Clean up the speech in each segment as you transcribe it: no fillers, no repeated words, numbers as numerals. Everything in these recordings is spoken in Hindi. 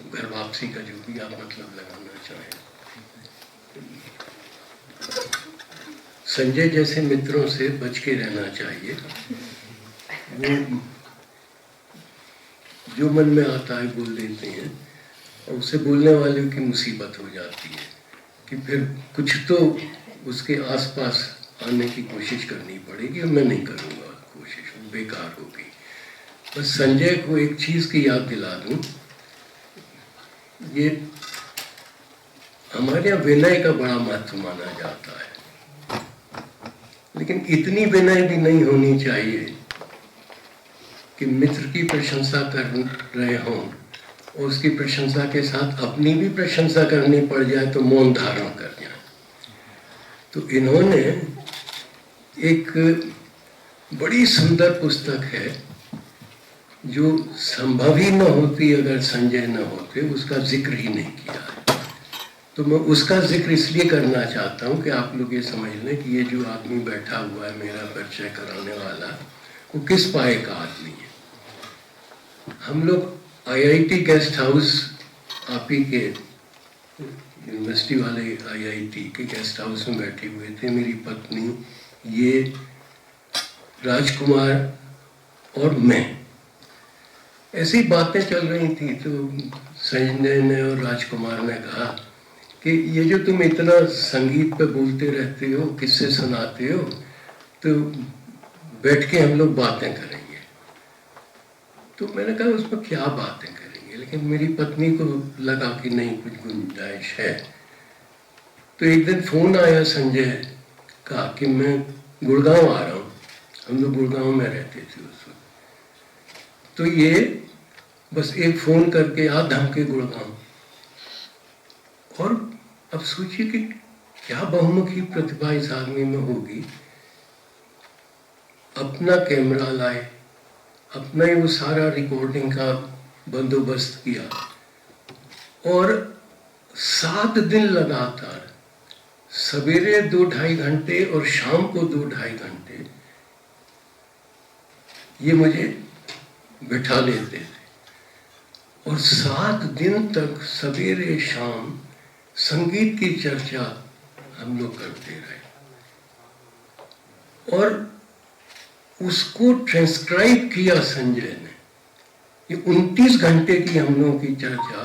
घर वापसी का जो भी आप मतलब लगाना चाहें। संजय जैसे मित्रों से बच के रहना चाहिए। वो जो मन में आता है बोल देते हैं, और उससे बोलने वाले की मुसीबत हो जाती है कि फिर कुछ तो उसके आसपास आने की कोशिश करनी पड़ेगी, और मैं नहीं करूँगा कोशिश, बेकार होगी। बस संजय को एक चीज़ की याद दिला दूँ, ये हमारे यहाँ विनय का बड़ा महत्व माना जाता है, लेकिन इतनी विनय भी नहीं होनी चाहिए कि मित्र की प्रशंसा कर रहे हों और उसकी प्रशंसा के साथ अपनी भी प्रशंसा करनी पड़ जाए तो मौन धारण कर जाए। तो इन्होंने एक बड़ी सुंदर पुस्तक है जो संभव ही न होती अगर संजय न होते, उसका जिक्र ही नहीं किया है। तो मैं उसका जिक्र इसलिए करना चाहता हूँ कि आप लोग ये समझ लें कि ये जो आदमी बैठा हुआ है मेरा परिचय कराने वाला, वो किस पाए का आदमी है। हम लोग आईआईटी गेस्ट हाउस, आप ही के यूनिवर्सिटी वाले आईआईटी के गेस्ट हाउस में बैठे हुए थे, मेरी पत्नी, ये राजकुमार और मैं। ऐसी बातें चल रही थी तो संजय ने और राजकुमार ने कहा कि ये जो तुम इतना संगीत पे बोलते रहते हो, किससे सुनाते हो, तो बैठ के हम लोग बातें करेंगे। तो मैंने कहा उसमें क्या बातें करेंगे, लेकिन मेरी पत्नी को लगा कि नहीं कुछ गुंजाइश है। तो एक दिन फोन आया संजय का कि मैं गुड़गांव आ रहा हूँ, हम लोग गुड़गांव में रहते थे उस वक्त। तो ये बस एक फोन करके आ धमके गुड़गांव। और अब सोचिए कि क्या बहुमुखी प्रतिभा इस आदमी में होगी। अपना कैमरा लाए, अपना ही वो सारा रिकॉर्डिंग का बंदोबस्त किया, और 7 दिन लगातार सवेरे 2-2.5 घंटे और शाम को 2-2.5 घंटे ये मुझे बिठा लेते थे, और 7 दिन तक सवेरे शाम संगीत की चर्चा हम लोग करते रहे। और उसको ट्रांसक्राइब किया संजय ने। ये 29 घंटे की हम लोगों की चर्चा।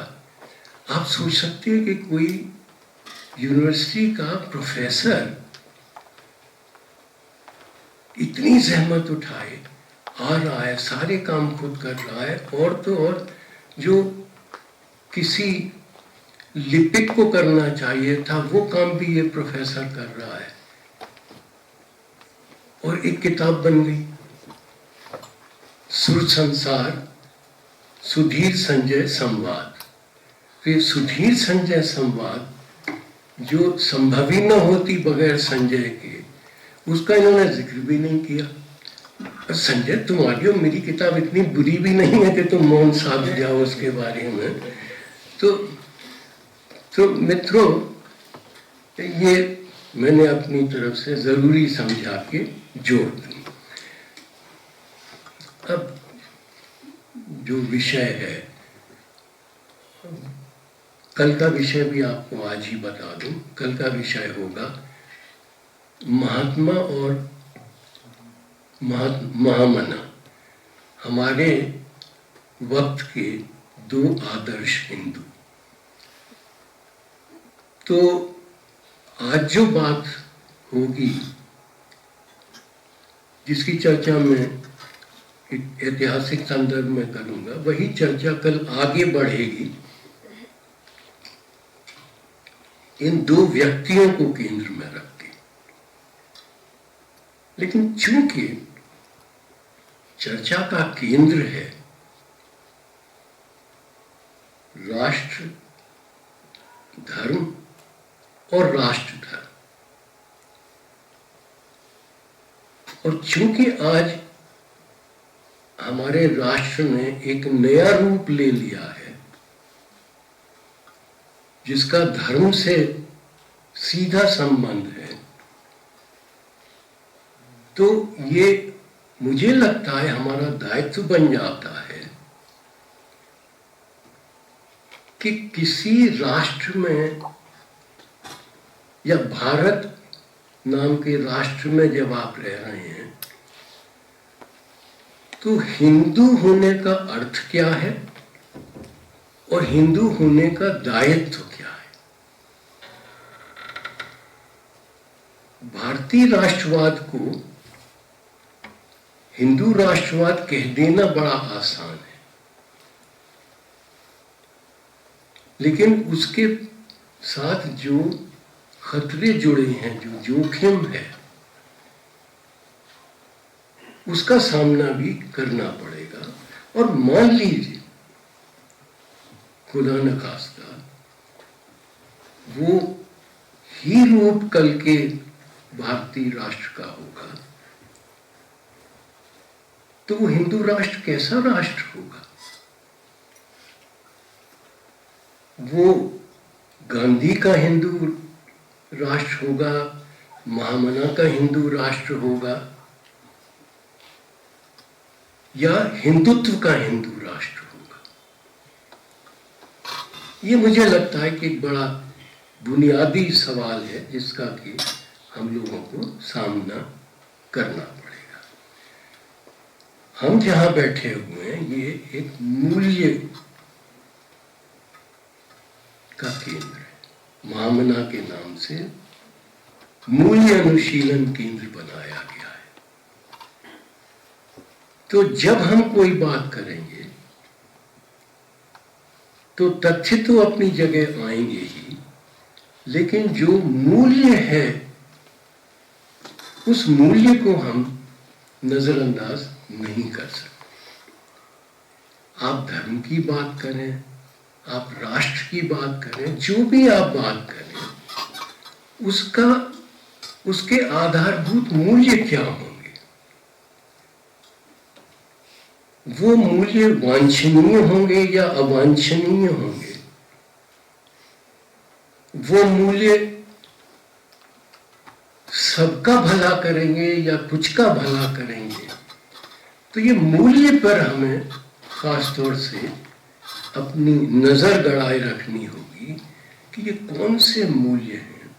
आप सोच सकते हैं कि कोई यूनिवर्सिटी का प्रोफेसर इतनी जहमत उठाए, आ रहा है, सारे काम खुद कर रहा है, और तो और जो किसी लिपिक को करना चाहिए था वो काम भी ये प्रोफेसर कर रहा है, और एक किताब बन गई सुर संसार सुधीर संजय संवाद। तो सुधीर संजय संवाद जो संभव ही न होती बगैर संजय के, उसका इन्होंने जिक्र भी नहीं किया। संजय तुम्हारी और मेरी किताब इतनी बुरी भी नहीं है कि तुम मौन साध जाओ उसके बारे में। तो मित्रों, ये मैंने अपनी तरफ से जरूरी समझा के जोड़ दूं। अब जो विषय है, कल का विषय भी आपको आज ही बता दूं। कल का विषय होगा महात्मा और महामना, हमारे वक्त के 2 आदर्श हिंदू। तो आज जो बात होगी, जिसकी चर्चा मैं ऐतिहासिक संदर्भ में करूंगा, वही चर्चा कल आगे बढ़ेगी इन 2 व्यक्तियों को केंद्र में रख के। लेकिन चूंकि चर्चा का केंद्र है राष्ट्र धर्म और राष्ट्र धर्म, और चूंकि आज हमारे राष्ट्र ने एक नया रूप ले लिया है जिसका धर्म से सीधा संबंध है, तो ये मुझे लगता है हमारा दायित्व बन जाता है कि किसी राष्ट्र में या भारत नाम के राष्ट्र में जब आप रह रहे हैं तो हिंदू होने का अर्थ क्या है और हिंदू होने का दायित्व क्या है। भारतीय राष्ट्रवाद को हिंदू राष्ट्रवाद कह देना बड़ा आसान है, लेकिन उसके साथ जो खतरे जुड़े हैं, जो जोखिम है, उसका सामना भी करना पड़ेगा। और मान लीजिए खुदा न खास्ता वो ही रूप कल के भारतीय राष्ट्र का होगा, तो वो हिंदू राष्ट्र कैसा राष्ट्र होगा? वो गांधी का हिंदू राष्ट्र होगा, महामना का हिंदू राष्ट्र होगा, या हिंदुत्व का हिंदू राष्ट्र होगा? ये मुझे लगता है कि एक बड़ा बुनियादी सवाल है जिसका कि हम लोगों को सामना करना पड़ेगा। हम जहां बैठे हुए हैं ये एक मूल्य का केंद्र है। महामना के नाम से मूल्य अनुशीलन केंद्र बनाया गया है। तो जब हम कोई बात करेंगे तो तथ्य तो अपनी जगह आएंगे ही, लेकिन जो मूल्य है उस मूल्य को हम नजरअंदाज नहीं कर सकते। आप धर्म की बात करें, आप राष्ट्र की बात करें, जो भी आप बात करें, उसके आधारभूत मूल्य क्या होंगे? वो मूल्य वांछनीय होंगे या अवांछनीय होंगे? वो मूल्य सबका भला करेंगे या कुछ का भला करेंगे? तो ये मूल्य पर हमें खासतौर से अपनी नजर गड़ाए रखनी होगी कि ये कौन से मूल्य हैं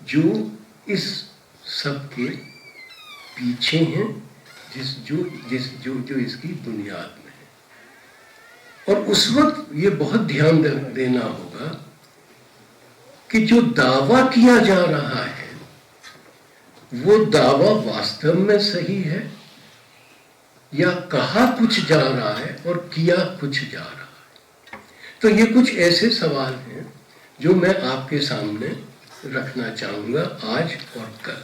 जो इस सब के पीछे हैं, जो इसकी बुनियाद में है। और उस वक्त ये बहुत ध्यान देना होगा कि जो दावा किया जा रहा है वो दावा वास्तव में सही है या कहा कुछ जा रहा है और किया कुछ जा रहा है। तो ये कुछ ऐसे सवाल हैं जो मैं आपके सामने रखना चाहूंगा आज और कल।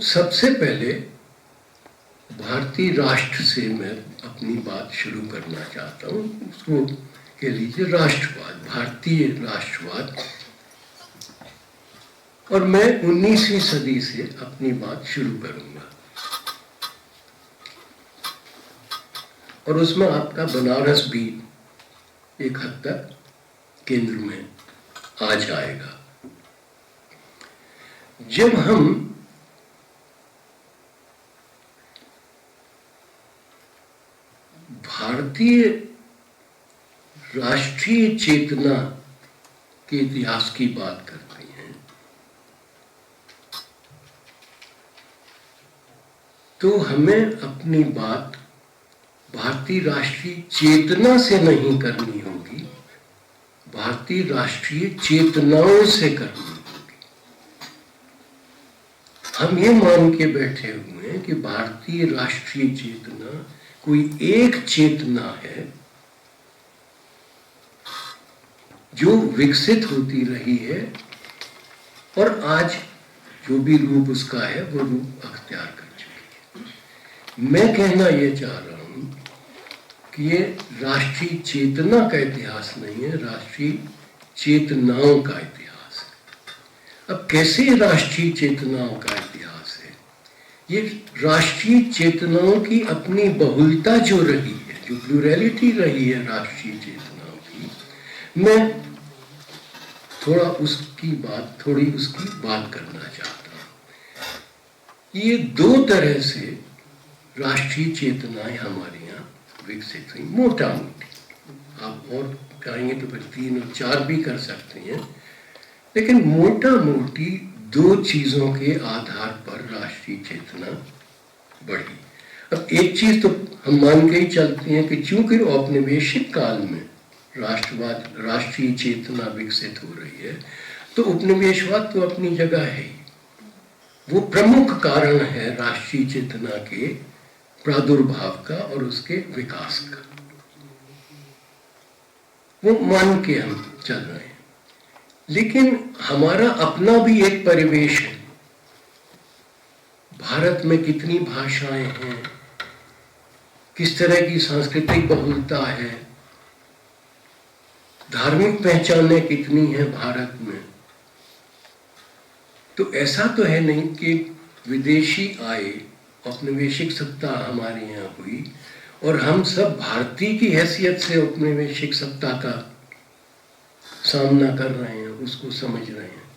सबसे पहले भारतीय राष्ट्र से मैं अपनी बात शुरू करना चाहता हूं। उसको कह लीजिए राष्ट्रवाद, भारतीय राष्ट्रवाद। और मैं 19वीं सदी से अपनी बात शुरू करूंगा और उसमें आपका बनारस भी एक हद तक केंद्र में आ जाएगा। जब हम भारतीय राष्ट्रीय चेतना के इतिहास की बात करते हैं तो हमें अपनी बात भारतीय राष्ट्रीय चेतना से नहीं करनी होगी, भारतीय राष्ट्रीय चेतनाओं से करनी होगी। हम ये मान के बैठे हुए हैं कि भारतीय राष्ट्रीय चेतना कोई एक चेतना है जो विकसित होती रही है और आज जो भी रूप उसका है वो रूप अख्तियार कर चुकी है। मैं कहना ये चाह रहा हूं कि ये राष्ट्रीय चेतना का इतिहास नहीं है, राष्ट्रीय चेतनाओं का इतिहास है। अब कैसे राष्ट्रीय चेतनाओं का इतिहास है? ये राष्ट्रीय चेतनाओं की अपनी बहुलता जो रही है, जो प्लूरैलिटी रही है राष्ट्रीय चेतनाओं की, मैं थोड़ी उसकी बात करना चाहता हूं। ये दो तरह से राष्ट्रीय चेतनाएं हमारे यहाँ विकसित हुई, मोटा मोटी। आप और कहेंगे तो फिर 3 और 4 भी कर सकते हैं, लेकिन मोटा मोटी 2 चीजों के आधार पर राष्ट्रीय चेतना बढ़ी। अब एक चीज तो हम मान के ही चलते हैं कि चूंकि औपनिवेशिक काल में राष्ट्रीय चेतना विकसित हो रही है, तो उपनिवेशवाद तो अपनी जगह है ही। वो प्रमुख कारण है राष्ट्रीय चेतना के प्रादुर्भाव का और उसके विकास का, वो मान के हम चल रहे हैं। लेकिन हमारा अपना भी एक परिवेश है। भारत में कितनी भाषाएं हैं, किस तरह की सांस्कृतिक बहुलता है, धार्मिक पहचानें कितनी हैं भारत में। तो ऐसा तो है नहीं कि विदेशी आए, औपनिवेशिक सत्ता हमारे यहाँ हुई और हम सब भारतीय की हैसियत से औपनिवेशिक सत्ता का सामना कर रहे हैं, उसको समझ रहे हैं।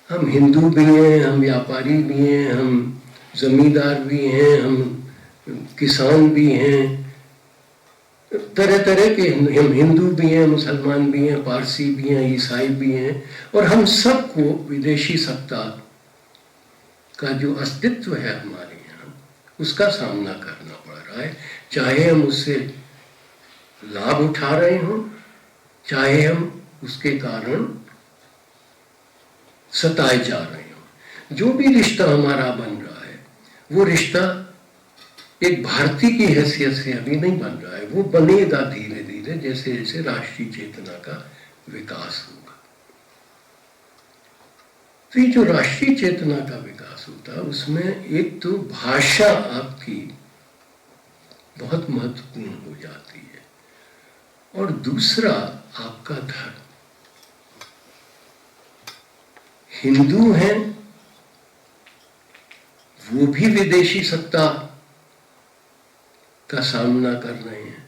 हम हिंदू भी हैं, हम व्यापारी भी हैं, हम जमींदार भी हैं, हम किसान भी हैं, तरह तरह के हम हिंदू भी हैं, मुसलमान भी हैं, पारसी भी हैं, ईसाई भी हैं, और हम सबको विदेशी सत्ता का जो अस्तित्व है हमारे यहाँ, उसका सामना करना पड़ रहा है। चाहे हम उससे लाभ उठा रहे हों, चाहे हम उसके कारण सताए जा रहे हों। जो भी रिश्ता हमारा बन रहा है, वो रिश्ता एक भारतीय की हैसियत से अभी नहीं बन रहा है, वो बनेगा धीरे धीरे जैसे जैसे राष्ट्रीय चेतना का विकास होगा। तो ये जो राष्ट्रीय चेतना का विकास होता है, उसमें एक तो भाषा आपकी बहुत महत्वपूर्ण हो जाती है, और दूसरा आपका धर्म। हिंदू हैं, वो भी विदेशी सत्ता का सामना कर रहे हैं,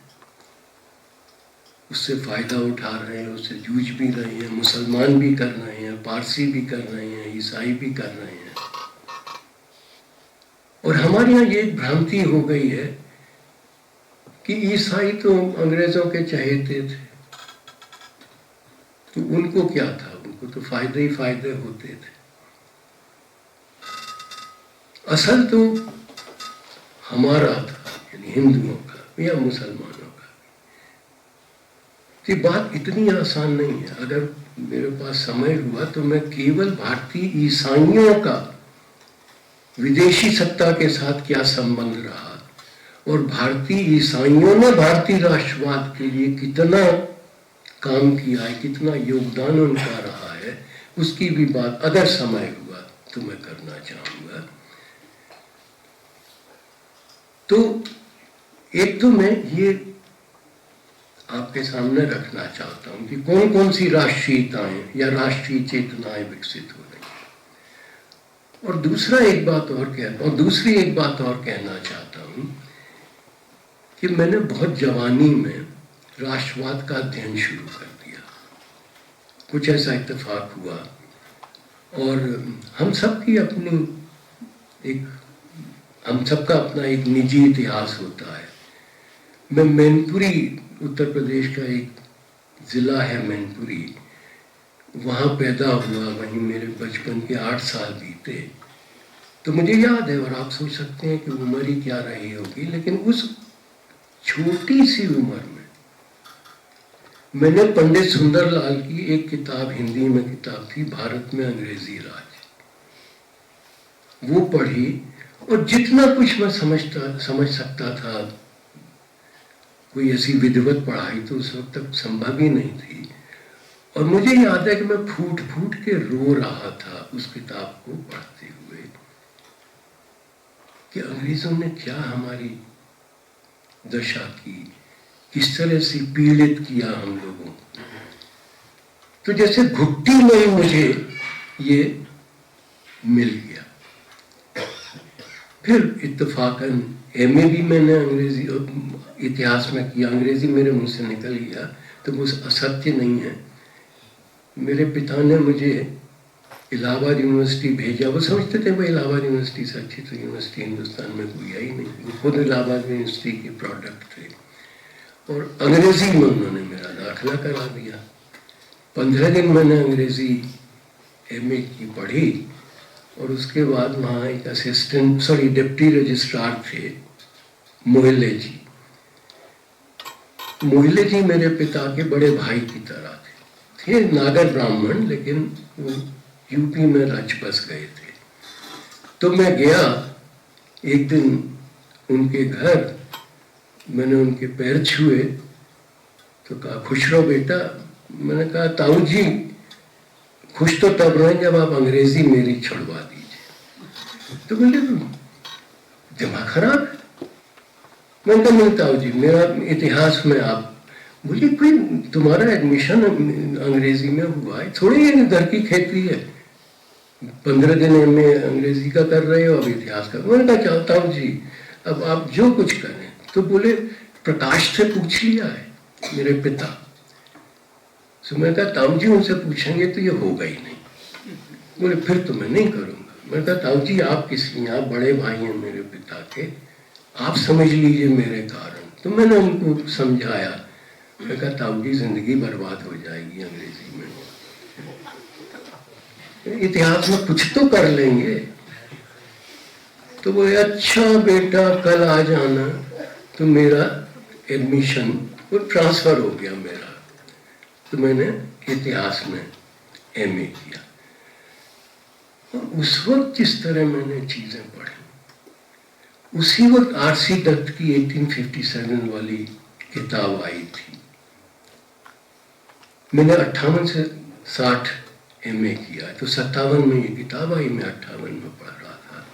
उससे फायदा उठा रहे हैं, उससे जूझ भी रहे हैं। मुसलमान भी कर रहे हैं, पारसी भी कर रहे हैं, ईसाई भी कर रहे हैं। और हमारे यहाँ ये भ्रांति हो गई है कि ईसाई तो अंग्रेजों के चहेते थे, तो उनको क्या था, उनको तो फायदे ही फायदे होते थे। असल तो हमारा था, यानी हिंदुओं का या मुसलमानों का। ये बात इतनी आसान नहीं है। अगर मेरे पास समय हुआ तो मैं केवल भारतीय ईसाइयों का विदेशी सत्ता के साथ क्या संबंध रहा और भारतीय ईसाइयों ने भारतीय राष्ट्रवाद के लिए कितना काम किया है, कितना योगदान उनका रहा है, उसकी भी बात अगर समय हुआ तो मैं करना चाहूंगा। तो एक तो मैं ये आपके सामने रखना चाहता हूं कि कौन कौन सी राष्ट्रीयताएं या राष्ट्रीय चेतनाएं विकसित हो रही हैं। और दूसरी एक बात और कहना चाहता हूं कि मैंने बहुत जवानी में राष्ट्रवाद का अध्ययन शुरू कर दिया। कुछ ऐसा इत्तेफाक हुआ और हम सबका अपना एक निजी इतिहास होता है। मैं मैनपुरी, उत्तर प्रदेश का एक ज़िला है मैनपुरी, वहाँ पैदा हुआ, वहीं मेरे बचपन के 8 साल बीते। तो मुझे याद है, और आप सोच सकते हैं कि उम्र ही क्या रही होगी, लेकिन उस छोटी सी उम्र में मैंने पंडित सुंदरलाल की एक किताब, हिंदी में किताब थी, भारत में अंग्रेजी राज, वो पढ़ी और जितना कुछ मैं समझ सकता था, कोई ऐसी विधिवत पढ़ाई तो उस वक्त तक संभव ही नहीं थी। और मुझे याद है कि मैं फूट फूट के रो रहा था उस किताब को पढ़ते हुए कि अंग्रेजों ने क्या हमारी दशा की, किस तरह से पीड़ित किया हम लोगों को। तो जैसे घुट्टी में ही मुझे ये मिल गया। फिर इत्तेफाकन एमए भी मैंने अंग्रेजी इतिहास में किया। अंग्रेजी मेरे मुंह से निकल गया तो वो असत्य नहीं है। मेरे पिता ने मुझे इलाहाबाद यूनिवर्सिटी भेजा। वो समझते थे भाई इलाहाबाद यूनिवर्सिटी से अच्छी तो यूनिवर्सिटी हिंदुस्तान में कोई है ही नहीं, वो खुद इलाहाबाद यूनिवर्सिटी के प्रोडक्ट थे। और अंग्रेजी में उन्होंने मेरा दाखिला करा दिया। 15 दिन मैंने अंग्रेजी MA की पढ़ी और उसके बाद वहाँ एक डिप्टी रजिस्ट्रार थे मोहिले जी। मोहिले जी मेरे पिता के बड़े भाई की तरह थे नागर ब्राह्मण, लेकिन वो यूपी में रच बस गए थे। तो मैं गया एक दिन उनके घर, मैंने उनके पैर छुए तो कहा खुश रहो बेटा। मैंने कहा ताऊ जी खुश तो तब रहे जब आप अंग्रेजी मेरी छुड़वा दीजिए। तो बोले दिमाग खराब है। मैंने कहा नहीं ताऊ जी, मेरा इतिहास में आप बोलिए कोई तुम्हारा एडमिशन अंग्रेजी में हुआ है, थोड़ी ये घर की खेती है। 15 दिन में अंग्रेजी का कर रहे हो, अब इतिहास का। मैंने कहा चाहता हूँ जी अब आप जो कुछ करें। तो बोले प्रकाश से पूछ लिया है मेरे पिता। तो मैंने कहा ताऊ जी उनसे पूछेंगे तो ये होगा ही नहीं। बोले फिर तो मैं नहीं करूँगा। मैंने कहा ताऊ जी आप किसी, आप बड़े भाई हैं मेरे पिता के, आप समझ लीजिए मेरे कारण। तो मैंने उनको समझाया। मैंने कहा ताऊ जी जिंदगी बर्बाद हो जाएगी अंग्रेजी में, इतिहास में कुछ तो कर लेंगे। तो वो अच्छा बेटा कल आ जाना। तो मेरा एडमिशन वो ट्रांसफर हो गया मेरा। तो मैंने इतिहास में MA किया। और उस वक्त जिस तरह मैंने चीजें पढ़ी, उसी वक्त RC दत्त की 1857 वाली किताब आई थी। मैंने 58 से 60 MA किया तो 57 में ये किताब आई, मैं 58 में पढ़ रहा था।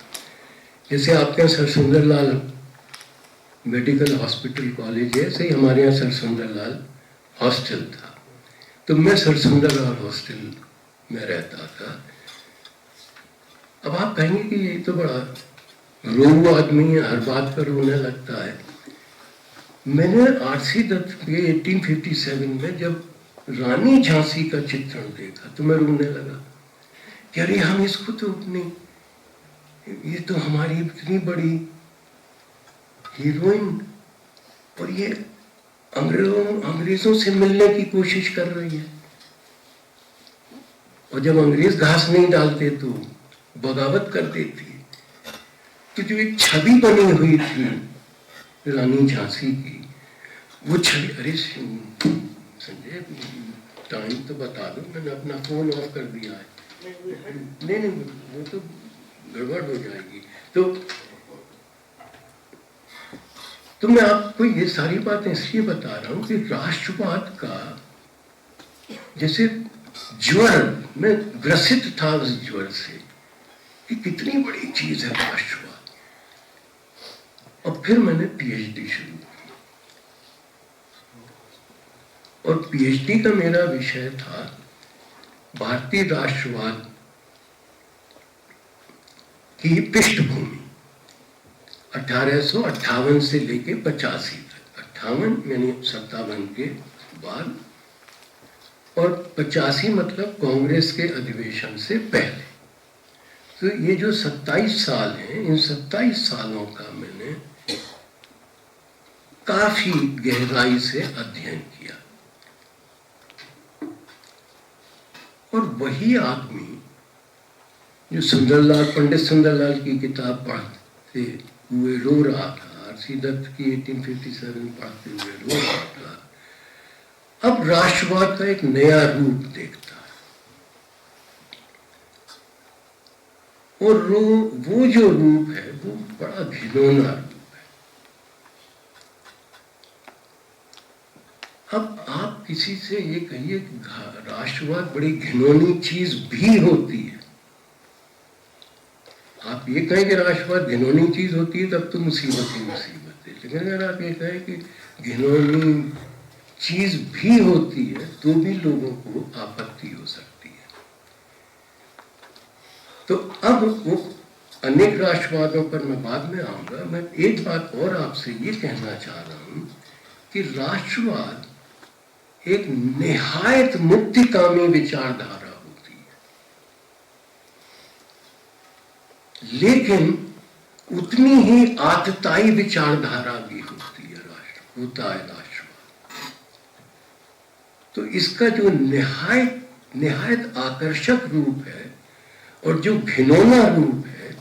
जैसे आपके यहाँ sir Sundarlal medical hospital college है, ऐसे ही हमारे यहाँ सर सुंदरलाल हॉस्टल था। तो मैं सर सुंदरलाल हॉस्टल में रहता था। अब आप कहेंगे कि ये तो बड़ा रोऊ आदमी है, हर बात पर रोने लगता है। मैंने RC दत्त के 1857 में जब रानी झांसी का चित्रण देखा तो मैं रोने लगा कि अरे हम इसको तो अपनी, ये तो हमारी इतनी बड़ी हीरोइन, और ये अंग्रेजों से मिलने की कोशिश कर रही है। और जब अंग्रेज घास नहीं डालते तो बगावत कर देती है। तो जो एक छवि बनी हुई थी रानी झांसी की, वो छवि, अरे संजय टाइम तो बता दो, मैंने अपना फोन ऑफ कर दिया है। नहीं वो तो गड़बड़ हो जाएगी। तो मैं आपको ये सारी बातें इसलिए बता रहा हूं कि राष्ट्रवाद का जैसे ज्वर, मैं ग्रसित था उस ज्वर से कि कितनी बड़ी चीज है राष्ट्रवाद। और फिर मैंने PhD शुरू की और PhD का मेरा विषय था भारतीय राष्ट्रवाद की पृष्ठभूमि 1858 से लेके 85 तक। 58 यानी 57 के बाद, और 85 मतलब कांग्रेस के अधिवेशन से पहले। तो ये जो 27 साल हैं, इन 27 सालों का मैंने काफी गहराई से अध्ययन किया। और वही आदमी जो पंडित सुंदरलाल की किताब पढ़ते हुए रो रहा था, RC दत्त की 1857 पढ़ते हुए रो रहा था, अब राष्ट्रवाद का एक नया रूप देखता है। और वो जो रूप है वो बड़ा घिनौना रूप है। अब आप किसी से ये कहिए कि राष्ट्रवाद बड़ी घिनौनी चीज भी होती है, आप ये कहें कि राष्ट्रवाद घिनौनी चीज होती है, तब तो मुसीबत ही मुसीबत है। लेकिन अगर आप ये कहें कि घिनौनी चीज भी होती है तो भी लोगों को आपत्ति हो सकती है। तो अब वो अनेक राष्ट्रवादों पर मैं बाद में आऊंगा। मैं एक बात और आपसे ये कहना चाह रहा हूं कि राष्ट्रवाद एक निहायत मुक्तिकामी विचारधारा होती है। लेकिन उतनी ही आतताई विचारधारा भी होती है होता है राष्ट्रवाद। तो इसका जो निहायत आकर्षक रूप है और जो घिनौना रूप है,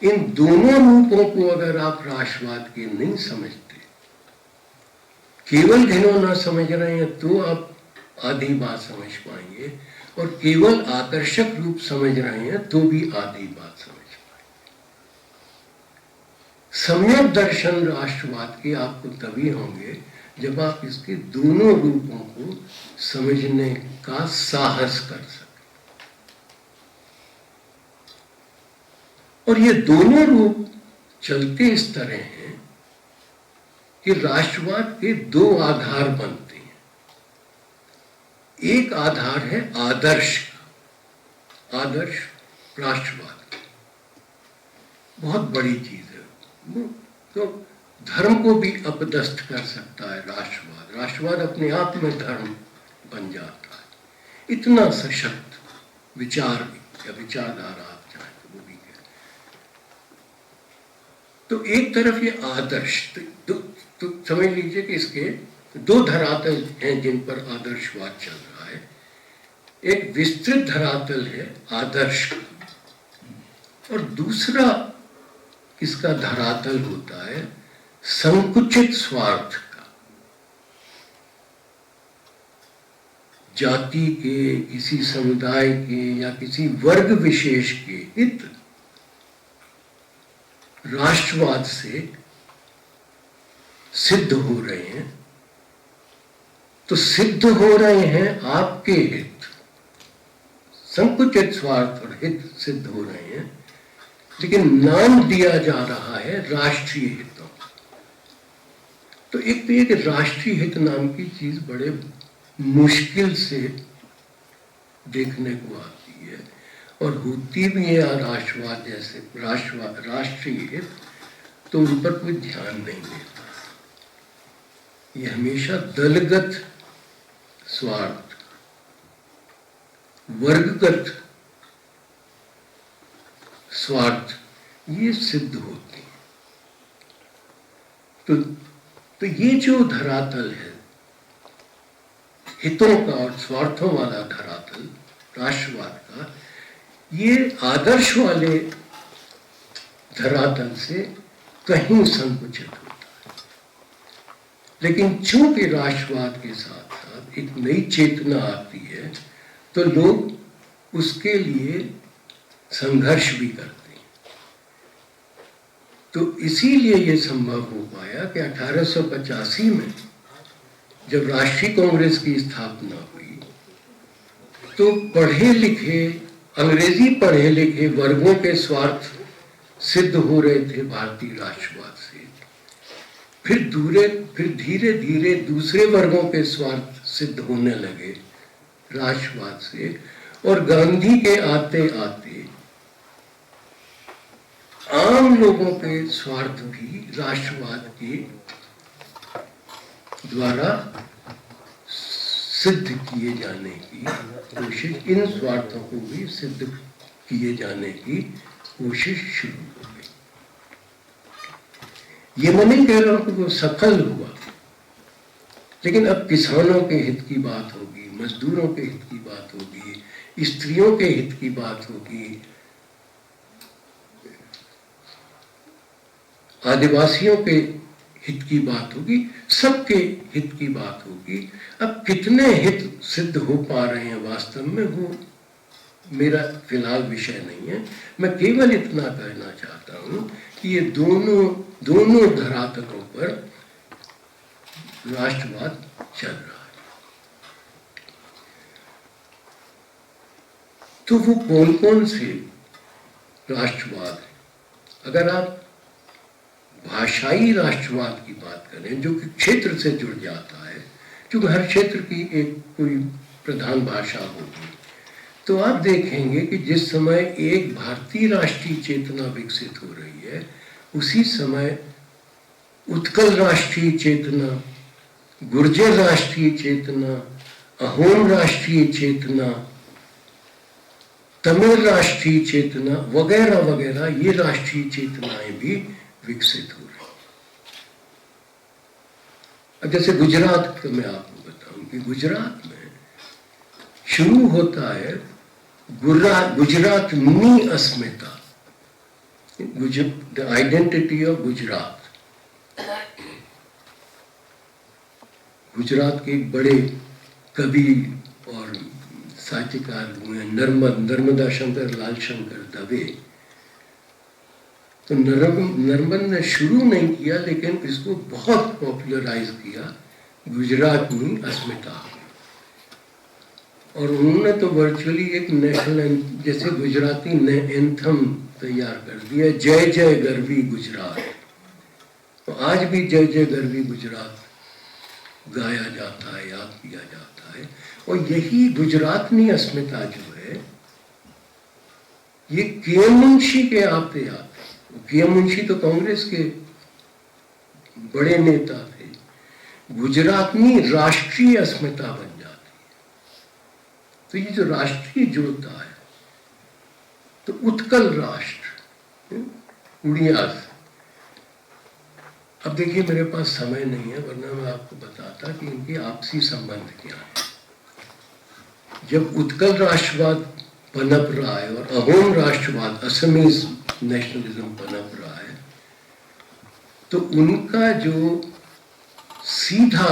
इन दोनों रूपों को अगर आप राष्ट्रवाद के नहीं समझते, केवल घिनौना समझ रहे हैं तो आप आधी बात समझ पाएंगे, और केवल आकर्षक रूप समझ रहे हैं तो भी आधी बात समझ पाएंगे। सम्यक दर्शन राष्ट्रवाद के आपको तभी होंगे जब आप इसके दोनों रूपों को समझने का साहस कर सकें। और ये दोनों रूप चलते इस तरह हैं कि राष्ट्रवाद के दो आधार बनते हैं। एक आधार है आदर्श, आदर्श राष्ट्रवाद बहुत बड़ी चीज है। तो धर्म को भी अपदस्थ कर सकता है राष्ट्रवाद। राष्ट्रवाद अपने आप में धर्म बन जाता है। इतना सशक्त विचार या विचारधारा आप चाहें तो वो भी है। तो एक तरफ ये आदर्श, तो समझ लीजिए कि इसके दो धरातल हैं जिन पर आदर्शवाद चल रहा है। एक विस्तृत धरातल है आदर्श, और दूसरा इसका धरातल होता है संकुचित स्वार्थ का। जाति के, किसी समुदाय के या किसी वर्ग विशेष के हित राष्ट्रवाद से सिद्ध हो रहे हैं, तो सिद्ध हो रहे हैं आपके हित, संकुचित स्वार्थ और हित सिद्ध हो रहे हैं, लेकिन नाम दिया जा रहा है राष्ट्रीय हितों। तो एक तो ये कि राष्ट्रीय हित नाम की चीज बड़े मुश्किल से देखने को आती है, और होती भी है राष्ट्रवाद जैसे राष्ट्रीय हित, तो उन पर कोई ध्यान नहीं देता। ये हमेशा दलगत स्वार्थ, वर्गगत स्वार्थ ये सिद्ध होते हैं। तो ये जो धरातल है हितों का और स्वार्थों वाला धरातल राष्ट्रवाद का, ये आदर्श वाले धरातल से कहीं संकुचित होता है। लेकिन चूंकि राष्ट्रवाद के साथ साथ एक नई चेतना आती है, तो लोग उसके लिए संघर्ष भी करते हैं। तो इसीलिए ये संभव हो पाया कि 1885 में जब राष्ट्रीय कांग्रेस की स्थापना हुई, तो पढ़े लिखे, अंग्रेजी पढ़े लिखे वर्गों के स्वार्थ सिद्ध हो रहे थे भारतीय राष्ट्रवाद से। फिर धीरे धीरे दूसरे वर्गों के स्वार्थ सिद्ध होने लगे राष्ट्रवाद से, और गांधी के आते आते आम लोगों के स्वार्थ भी राष्ट्रवाद के द्वारा सिद्ध किए जाने की कोशिश, इन स्वार्थों को भी सिद्ध किए जाने की कोशिश शुरू हो गई। ये मैं नहीं कह रहा हूं कि वो सफल हुआ, लेकिन अब किसानों के हित की बात होगी, मजदूरों के हित की बात होगी, स्त्रियों के हित की बात होगी, आदिवासियों के हित की बात होगी, सबके हित की बात होगी। अब कितने हित सिद्ध हो पा रहे हैं वास्तव में, वो मेरा फिलहाल विषय नहीं है। मैं केवल इतना कहना चाहता हूं कि ये दोनों धरातलों पर राष्ट्रवाद चल रहा है। तो वो कौन कौन से राष्ट्रवाद है? अगर आप भाषाई राष्ट्रवाद की बात करें, जो कि क्षेत्र से जुड़ जाता है, क्योंकि हर क्षेत्र की एक कोई प्रधान भाषा होगी, तो आप देखेंगे कि जिस समय एक भारतीय राष्ट्रीय चेतना विकसित हो रही है, उसी समय उत्कल राष्ट्रीय चेतना, गुर्जर राष्ट्रीय चेतना, अहोम राष्ट्रीय चेतना, तमिल राष्ट्रीय चेतना वगैरह वगैरह, ये राष्ट्रीय चेतनाएं भी विकसित हो रही। अब जैसे गुजरात का मैं आपको बताऊं कि गुजरात में शुरू होता है गुजरातनी अस्मिता, the identity of Gujarat. Gujarat के एक बड़े कवि और साहित्यकार हुए नर्मदा शंकर लाल शंकर दवे। तो नर्मद ने शुरू नहीं किया, लेकिन इसको बहुत पॉपुलराइज किया, गुजरातनी अस्मिता। और उन्होंने तो वर्चुअली एक नेशनल जैसे गुजराती ने एंथम तैयार कर दिया, जय जय गरवी गुजरात। तो आज भी जय जय गरवी गुजरात गाया जाता है, याद किया जाता है। और यही गुजरातनी अस्मिता जो है, ये के मुंशी के आते आते, के मुंशी तो कांग्रेस के बड़े नेता थे, गुजरातनी राष्ट्रीय अस्मिता बन जाती है। तो ये जो राष्ट्रीय जोड़ता है, तो उत्कल राष्ट्र, उड़िया। अब देखिए मेरे पास समय नहीं है, वरना मैं आपको बताता कि इनके आपसी संबंध क्या है। जब उत्कल राष्ट्रवाद पनप रहा है और अहोम राष्ट्रवाद, असमीज नेशनलिज्म पनप रहा है, तो उनका जो सीधा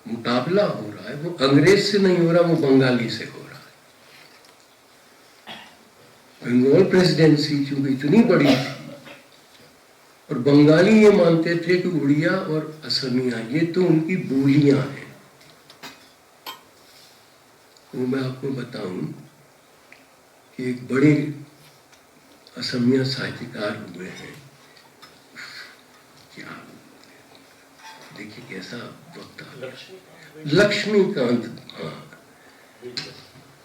मुकाबला हो रहा है वो अंग्रेज से नहीं हो रहा, वो बंगाली से हो रहा है। बंगाल प्रेसिडेंसी चूंकि इतनी बड़ी थी, और बंगाली ये मानते थे कि उड़िया और असमिया ये तो उनकी बोलियां हैं। वो मैं आपको बताऊं कि एक बड़े असमिया साहित्यकार हुए हैं, क्या देखिए कैसा वक्त आ गया, लक्ष्मीकांत। हाँ,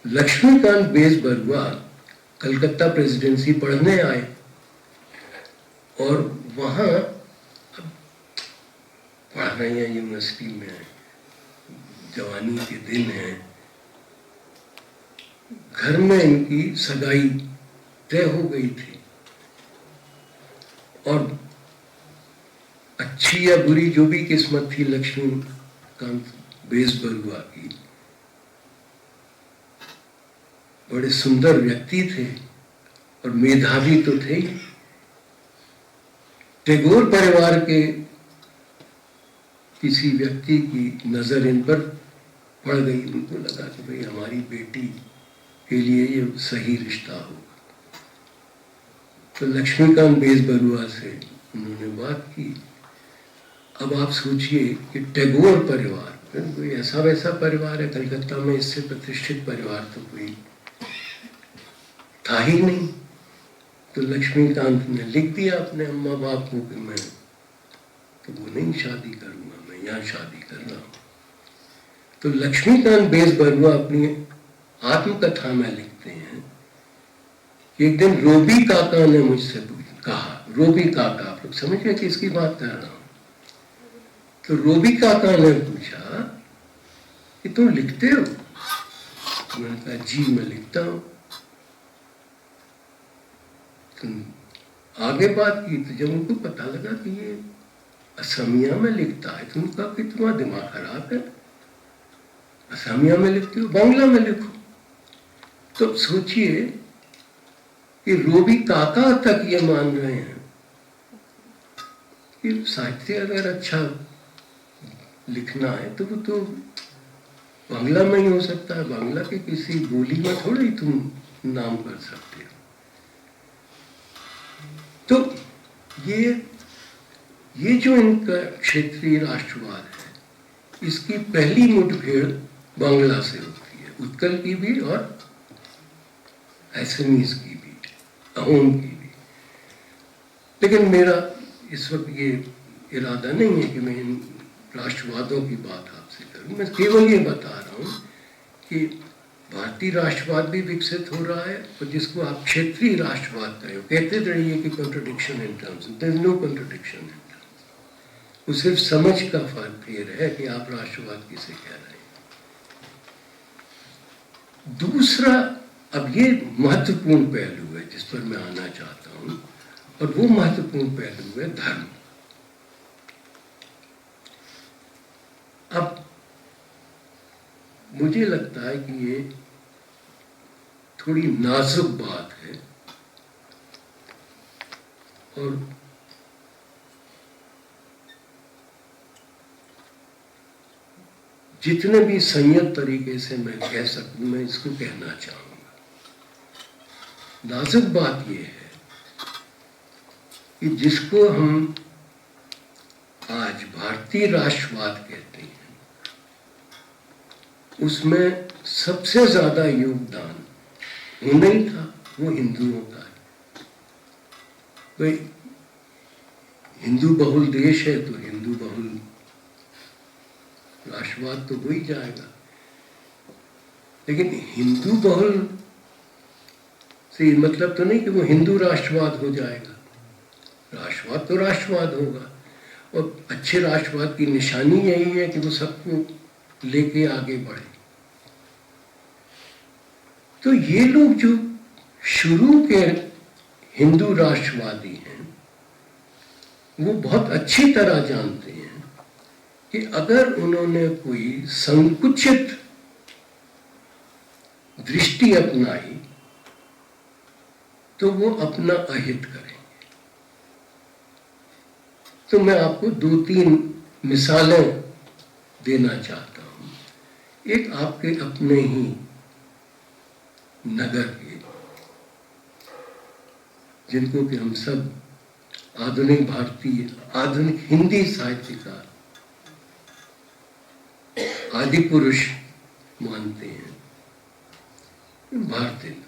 लक्ष्मीकांत बेजबरुआ कलकत्ता प्रेसिडेंसी पढ़ने आए, और वहां पढ़ रहे हैं यूनिवर्सिटी में, जवानी के दिन हैं, घर में इनकी सगाई तय हो गई थी। और अच्छी या बुरी जो भी किस्मत थी लक्ष्मीकांत बेजबरुआ की, बड़े सुंदर व्यक्ति थे और मेधावी तो थे ही। टैगोर परिवार के किसी व्यक्ति की नजर इन पर पड़ गई, उनको लगा कि भाई हमारी बेटी के लिए ये सही रिश्ता होगा। तो लक्ष्मीकांत बेजबरुआ से उन्होंने बात की। अब आप सोचिए कि टैगोर परिवार कोई ऐसा वैसा परिवार है कलकत्ता में, इससे प्रतिष्ठित परिवार तो कोई था ही नहीं। तो लक्ष्मीकांत ने लिख दिया अपने अम्मा बाप को कि मैं तो वो नहीं शादी करूंगा, मैं यहाँ शादी कर रहा हूँ। तो लक्ष्मीकांत बेजबरुआ अपनी आत्मकथा में लिखते हैं कि एक दिन रोबी काका ने मुझसे कहा, रोबी काका, आप लोग समझ गए किसकी बात कर रहा हूं। तो रोबी काका ने पूछा कि तुम लिखते हो? तो मैंने कहा जी मैं लिखता हूं। तो आगे बात की, तो जब उनको पता लगा कि ये असमिया में लिखता है, तो उनका कि तुम्हारा दिमाग खराब है, असमिया में लिखते हो, बांग्ला में लिखो। तो सोचिए कि रोबी काका तक ये मान रहे हैं कि साहित्य अगर अच्छा लिखना है तो वो तो बांग्ला में ही हो सकता है, बांग्ला के किसी बोली में थोड़ा ही तुम नाम कर सकते हो। तो ये जो इनका क्षेत्रीय राष्ट्रवाद है, इसकी पहली मुठभेड़ बांग्ला से होती है, उत्कल की भी और असमीज की भी, अहोम की भी। लेकिन मेरा इस वक्त ये इरादा नहीं है कि मैं इन राष्ट्रवादों की बात आपसे करूं। मैं केवल ये बता रहा हूं कि भारतीय राष्ट्रवाद भी विकसित हो रहा है, और जिसको आप क्षेत्रीय राष्ट्रवाद कहें, कहते रहिए कि contradiction in terms, there is no contradiction in terms. वो सिर्फ समझ का फर्क ये है कि आप राष्ट्रवाद किसे कह रहे हैं। दूसरा, अब ये महत्वपूर्ण पहलू है जिस पर मैं आना चाहता हूं, और वो महत्वपूर्ण पहलू है धर्म। अब मुझे लगता है कि ये थोड़ी नाजुक बात है, और जितने भी संयत तरीके से मैं कह सकूं, मैं इसको कहना चाहूंगा। नाजुक बात यह है कि जिसको हम आज भारतीय राष्ट्रवाद कहते हैं, उसमें सबसे ज्यादा योगदान वो नहीं था, वो हिंदुओं का है। भाई हिंदू बहुल देश है तो हिंदू बहुल राष्ट्रवाद तो हो ही जाएगा, लेकिन हिंदू बहुल से मतलब तो नहीं कि वो हिंदू राष्ट्रवाद हो जाएगा। राष्ट्रवाद तो राष्ट्रवाद होगा, और अच्छे राष्ट्रवाद की निशानी यही है कि वो सबको लेके आगे बढ़े। तो ये लोग जो शुरू के हिंदू राष्ट्रवादी हैं, वो बहुत अच्छी तरह जानते हैं कि अगर उन्होंने कोई संकुचित दृष्टि अपनाई तो वो अपना अहित करेंगे। तो मैं आपको 2-3 मिसालें देना चाहता हूं। एक आपके अपने ही नगर के, जिनको कि हम सब आधुनिक भारतीय, आधुनिक हिंदी साहित्यकार आदि पुरुष मानते हैं, भारतेंदु।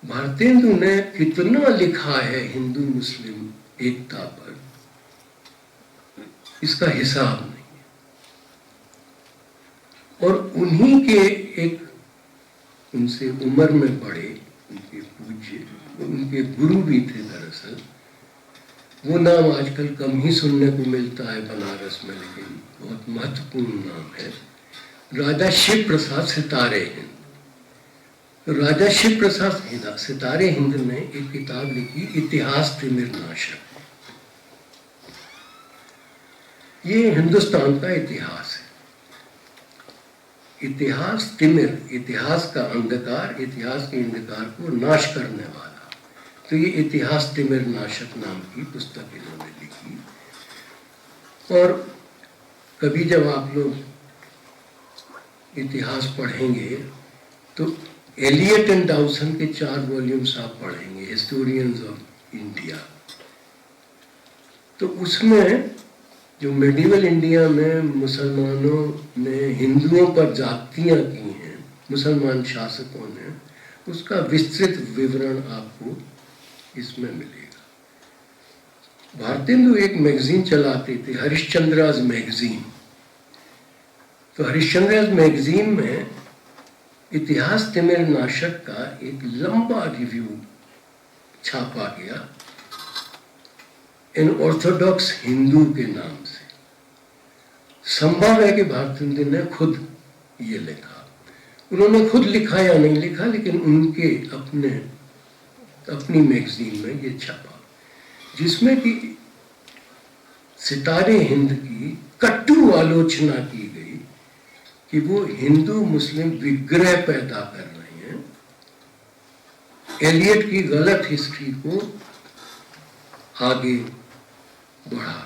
भारतेंदु ने कितना लिखा है हिंदू मुस्लिम एकता पर, इसका हिसाब नहीं है। और उन्हीं के एक उनसे उम्र में बड़े, उनके पूज्य, उनके गुरु भी थे दरअसल, वो नाम आजकल कम ही सुनने को मिलता है बनारस में, लेकिन बहुत महत्वपूर्ण नाम है, राजा शिव प्रसाद सितारे हिंद। तो राजा शिव प्रसाद सितारे हिंद ने एक किताब लिखी, इतिहास तिमिर नाशक। ये हिंदुस्तान का इतिहास है। इतिहास तिमिर, इतिहास का अंधकार, इतिहास के अंधकार को नाश करने वाला। तो ये इतिहास तिमिर नाशक नाम की पुस्तक इन्होंने लिखी। और कभी जब आप लोग इतिहास पढ़ेंगे तो एलियट एंड डाउसन के 4 वॉल्यूम्स आप पढ़ेंगे, हिस्टोरियंस ऑफ इंडिया। तो उसमें जो मेडिवल इंडिया में मुसलमानों ने हिंदुओं पर जातियां की हैं, मुसलमान शासकों ने, उसका विस्तृत विवरण आपको इसमें मिलेगा। भारतेंदु एक मैगजीन चलाते थे, हरिश्चंद्राज मैगजीन। तो हरिश्चंद्राज मैगजीन में इतिहास तिमिर नाशक का एक लंबा रिव्यू छापा गया, इन ऑर्थोडॉक्स हिंदू के नाम से। संभव है कि भारतेंदु ने खुद ये लिखा। उन्होंने खुद लिखा या नहीं लिखा, लेकिन उनके अपनी मैगजीन में ये छपा, जिसमें कि सितारे हिंद की कटु आलोचना की गई कि वो हिंदू मुस्लिम विग्रह पैदा कर रहे हैं, एलियट की गलत हिस्ट्री को आगे बढ़ा।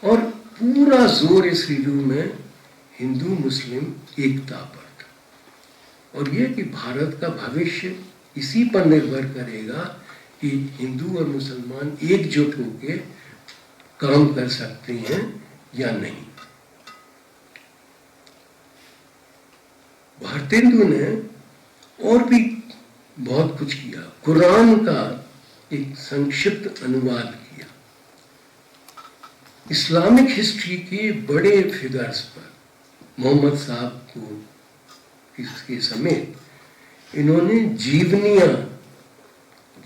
और पूरा जोर इस रिव्यू में हिंदू मुस्लिम एकता पर था, और यह कि भारत का भविष्य इसी पर निर्भर करेगा कि हिंदू और मुसलमान एकजुट होकर काम कर सकते हैं या नहीं। भारतेंदु ने और भी बहुत कुछ किया। कुरान का एक संक्षिप्त अनुवाद किया। इस्लामिक हिस्ट्री के बड़े फिगर्स पर, मोहम्मद साहब को इसके समेत, इन्होंने जीवनियां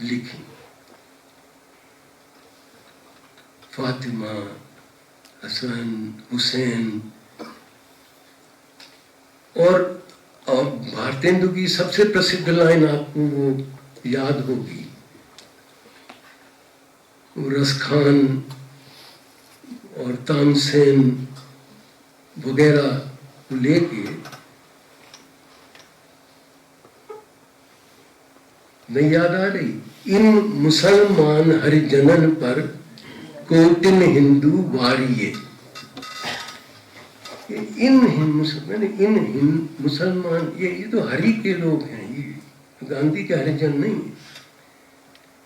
लिखी। फातिमा, हसन, हुसैन, और भारतेंदु की सबसे प्रसिद्ध लाइन आपको वो याद होगी, रसखान और तानसेन वगैरह को लेके, नहीं याद आ रही, इन मुसलमान हरिजनन पर कोटिन हिंदू वारिये। इन मुसलमान, ये तो हरि के लोग हैं, ये गांधी के हरिजन नहीं है।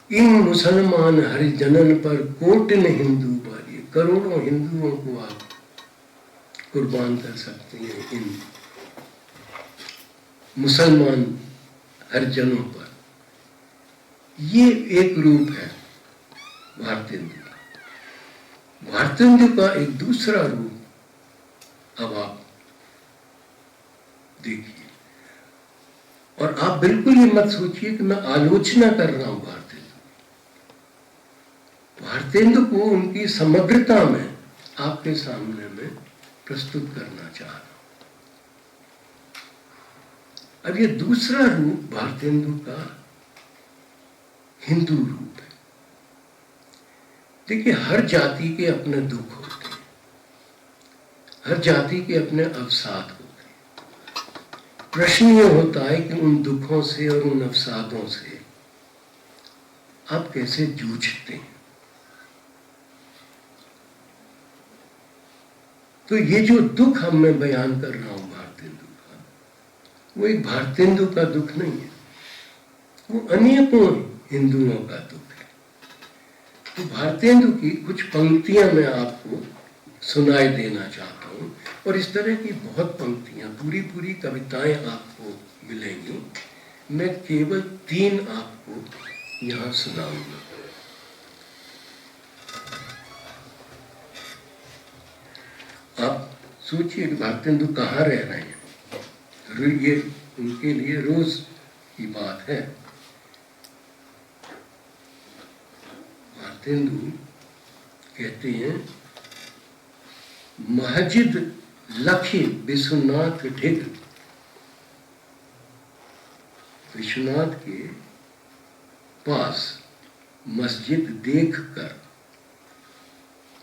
इन मुसलमान हरिजनन पर कोटिन हिंदू वारिये, करोड़ों हिंदुओं को आप कुर्बान कर सकते हैं इन मुसलमान हरिजनों पर। ये एक रूप है भारतेंदु का। भारतेंदु का एक दूसरा रूप अब आप देखिए, और आप बिल्कुल ये मत सोचिए कि मैं आलोचना कर रहा हूं भारतेंदु। भारतेंदु को उनकी समग्रता में आपके सामने में प्रस्तुत करना चाह रहा हूं। अब ये दूसरा रूप भारतेंदु का हिंदू रूप है। देखिए, हर जाति के अपने दुख होते हैं, हर जाति के अपने अवसाद होते हैं। प्रश्न ये होता है कि उन दुखों से और उन अवसादों से आप कैसे जूझते हैं। तो ये जो दुख हम मैं बयान कर रहा हूं भारतेंदु का, वो एक भारतेंदु का दुख नहीं है, वो अनेकों हिंदुओं का दुख है। तो भारतेंदु की कुछ पंक्तियां मैं आपको सुनाई देना चाहता हूं, और इस तरह की बहुत पंक्तियां, पूरी पूरी कविताएं आपको मिलेंगी। मैं केवल 3 आपको यहां सुनाऊंगा। आप सोचिए कि भारतेंदु कहाँ रह रहे हैं, ये उनके लिए रोज की बात है। भारतेंदु कहते हैं, महजिद लखी विश्वनाथ ढिग, विश्वनाथ के पास मस्जिद देख कर,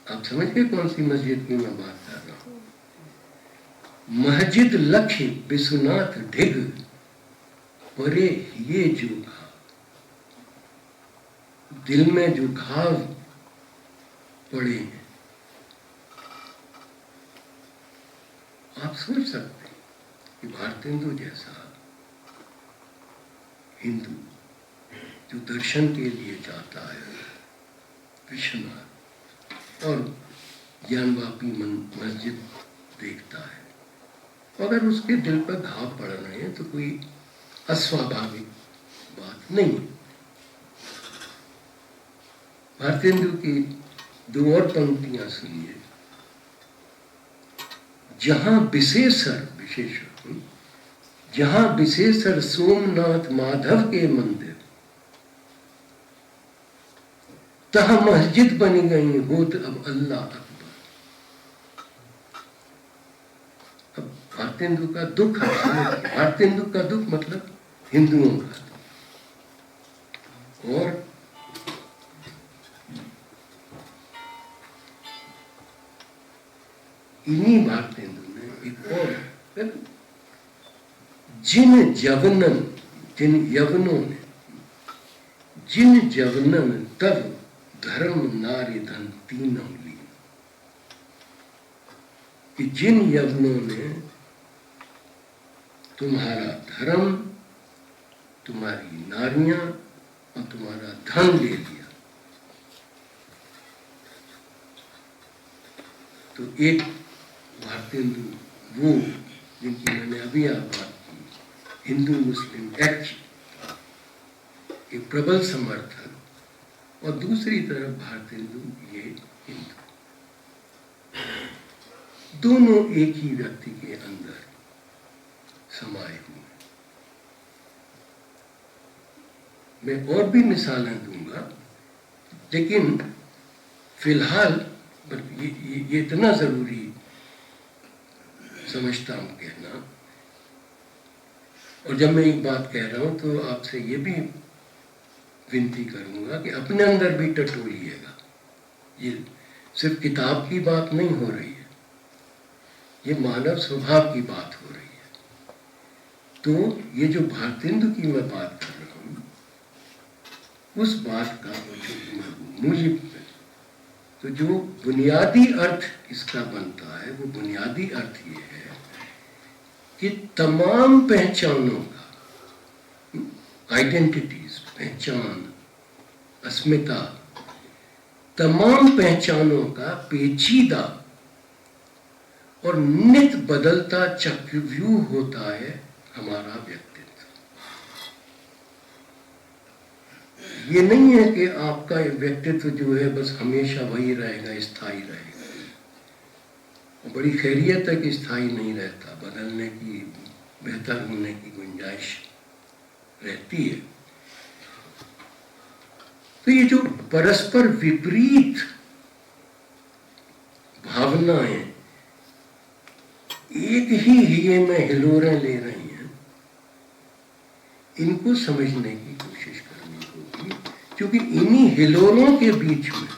आप समझ गए कौन सी मस्जिद की मैं बात कर रहा हूं। महजिद लखी विश्वनाथ ढिग, परे ये जो घाव, दिल में जो घाव पड़े हैं, आप सोच सकते हैं कि भारतेंदु जैसा हिंदू जो दर्शन के लिए जाता है विश्वनाथ और ज्ञानवापी मस्जिद देखता है, अगर उसके दिल पर घाव पड़ रहे हैं तो कोई अस्वाभाविक बात नहीं। भारतेंदु की 2 और पंक्तियां सुनिए। जहां विशेषर जहां विशेषर सोमनाथ माधव के मंदिर, तहां मस्जिद बनी गई होत अब अल्लाह अकबर। अब भारतेंदु का दुख, भारतेंदु का दुख मतलब हिंदुओं का दुख। और इन्हीं भारतेंदु ने एक और, जिन यवनों ने जिन जवनन तब धर्म नारी धन तीनों ली, कि जिन यवनों ने तुम्हारा धर्म, तुम्हारी नारियां और तुम्हारा धन ले लिया। तो एक भारतेंदु वो जिनकी मैंने अभी आप बात की, हिंदू मुस्लिम ऐक्ट के प्रबल समर्थक, और दूसरी तरफ भारतेंदु ये हिंदू, दोनों एक ही व्यक्ति के अंदर समाये हुए। मैं और भी मिसालें दूंगा, लेकिन फिलहाल ये इतना जरूरी समझता हूं कहना और जब मैं एक बात कह रहा हूं तो आपसे ये भी विनती करूंगा कि अपने अंदर भी टटोलिएगा। ये सिर्फ किताब की बात नहीं हो रही है, ये मानव स्वभाव की बात हो रही है। तो ये जो भारतेंदु की मैं बात कर रहा हूं, उस बात का जो मूल्य, तो जो बुनियादी अर्थ इसका बनता है, वो बुनियादी अर्थ ये है कि तमाम पहचानों का, आइडेंटिटीज, पहचान, अस्मिता, तमाम पहचानों का पेचीदा और नित बदलता चक्रव्यूह होता है हमारा व्यक्तित्व। ये नहीं है कि आपका व्यक्तित्व जो है बस हमेशा वही रहेगा, स्थायी रहेगा। बड़ी खैरियत है कि स्थायी नहीं रहता, बदलने की, बेहतर होने की गुंजाइश रहती है। तो ये जो परस्पर विपरीत भावनाएं एक ही हिये में हिलोरें ले रही हैं, इनको समझने की कोशिश करनी होगी, क्योंकि इन्हीं हिलोरों के बीच में